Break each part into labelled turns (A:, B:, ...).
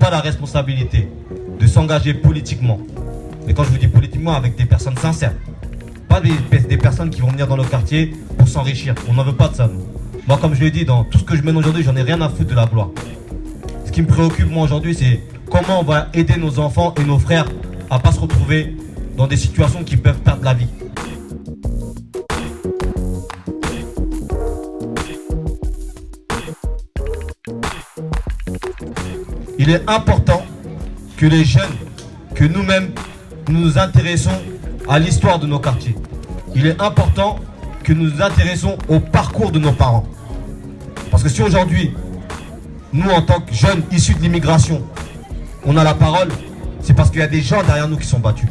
A: pas la responsabilité de s'engager politiquement, et quand je vous dis politiquement, avec des personnes sincères, pas des personnes qui vont venir dans le quartier pour s'enrichir. On n'en veut pas de ça, nous. Moi, comme je l'ai dit, dans tout ce que je mène aujourd'hui, j'en ai rien à foutre de la gloire. Ce qui me préoccupe, moi, aujourd'hui, c'est comment on va aider nos enfants et nos frères à ne pas se retrouver dans des situations qui peuvent perdre la vie. Il est important que les jeunes, que nous-mêmes, nous intéressons à l'histoire de nos quartiers. Il est important que nous nous intéressons au parcours de nos parents. Parce que si aujourd'hui, nous en tant que jeunes issus de l'immigration, on a la parole, c'est parce qu'il y a des gens derrière nous qui sont battus.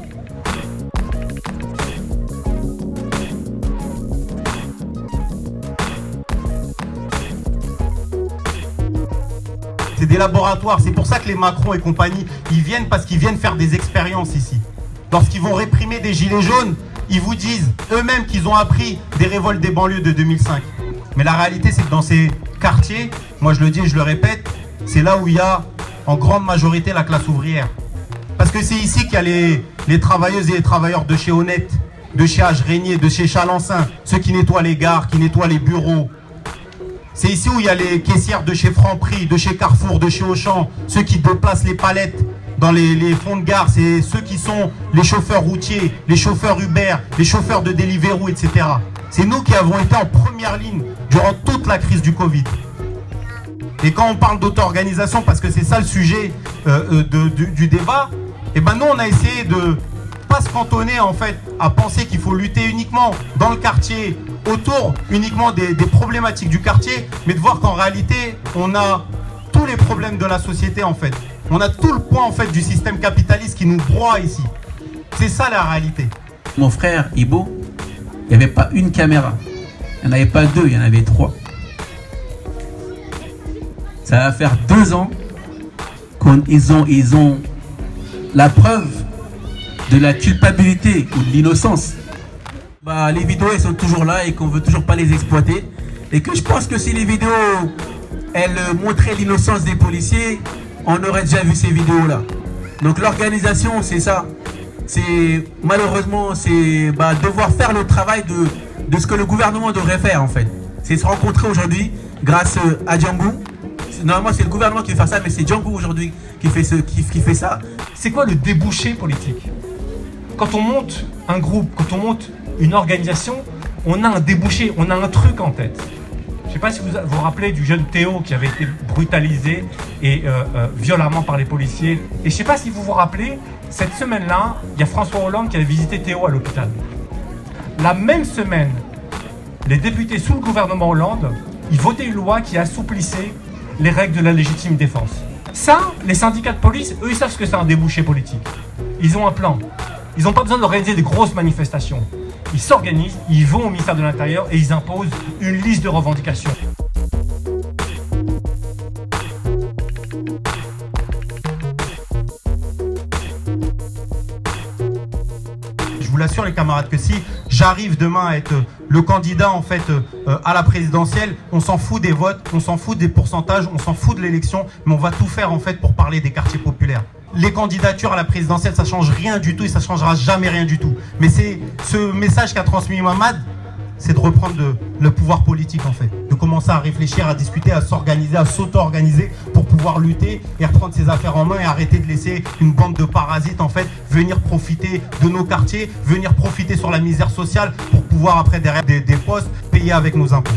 B: C'est des laboratoires, c'est pour ça que les Macron et compagnie, ils viennent parce qu'ils viennent faire des expériences ici. Lorsqu'ils vont réprimer des gilets jaunes, ils vous disent eux-mêmes qu'ils ont appris des révoltes des banlieues de 2005. Mais la réalité, c'est que dans ces quartiers, moi je le dis et je le répète, c'est là où il y a en grande majorité la classe ouvrière. Parce que c'est ici qu'il y a les travailleuses et les travailleurs de chez Honnête, de chez H-Régnier, de chez Chalancin, ceux qui nettoient les gares, qui nettoient les bureaux. C'est ici où il y a les caissières de chez Franprix, de chez Carrefour, de chez Auchan, ceux qui déplacent les palettes dans les fonds de gare, c'est ceux qui sont les chauffeurs routiers, les chauffeurs Uber, les chauffeurs de Deliveroo, etc. C'est nous qui avons été en première ligne durant toute la crise du Covid. Et quand on parle d'auto-organisation, parce que c'est ça le sujet du débat, et ben nous on a essayé de pas se cantonner en fait à penser qu'il faut lutter uniquement dans le quartier, autour uniquement des problématiques du quartier, mais de voir qu'en réalité on a tous les problèmes de la société en fait. On a tout le poids en fait du système capitaliste qui nous broie ici. C'est ça la réalité.
C: Mon frère Ibo, il n'y avait pas une caméra. Il n'y en avait pas deux, il y en avait 3. Ça va faire 2 ans qu'ils ont la preuve de la culpabilité ou de l'innocence. Les vidéos elles sont toujours là et qu'on ne veut toujours pas les exploiter. Et que je pense que si les vidéos elles montraient l'innocence des policiers, on aurait déjà vu ces vidéos-là. Donc l'organisation, c'est ça. C'est malheureusement, c'est devoir faire le travail de ce que le gouvernement devrait faire en fait. C'est se rencontrer aujourd'hui grâce à Django. Normalement, c'est le gouvernement qui fait faire ça, mais c'est Django aujourd'hui qui fait ça.
D: C'est quoi le débouché politique? Quand on monte un groupe, quand on monte une organisation, on a un débouché, on a un truc en tête. Je ne sais pas si vous vous rappelez du jeune Théo qui avait été brutalisé et violemment par les policiers. Et je ne sais pas si vous vous rappelez, cette semaine-là, il y a François Hollande qui avait visité Théo à l'hôpital. La même semaine, les députés sous le gouvernement Hollande, ils votaient une loi qui assouplissait les règles de la légitime défense. Ça, les syndicats de police, eux, ils savent ce que c'est un débouché politique. Ils ont un plan. Ils n'ont pas besoin d'organiser des grosses manifestations. Ils s'organisent, ils vont au ministère de l'Intérieur et ils imposent une liste de revendications.
B: Je vous l'assure les camarades que si j'arrive demain à être le candidat en fait à la présidentielle, on s'en fout des votes, on s'en fout des pourcentages, on s'en fout de l'élection, mais on va tout faire en fait pour parler des quartiers populaires. Les candidatures à la présidentielle, ça change rien du tout et ça changera jamais rien du tout. Mais c'est ce message qu'a transmis Mamad, c'est de reprendre le pouvoir politique en fait, de commencer à réfléchir, à discuter, à s'organiser, à s'auto-organiser pour pouvoir lutter et reprendre ses affaires en main et arrêter de laisser une bande de parasites en fait venir profiter de nos quartiers, venir profiter sur la misère sociale pour pouvoir après derrière des postes payer avec nos impôts.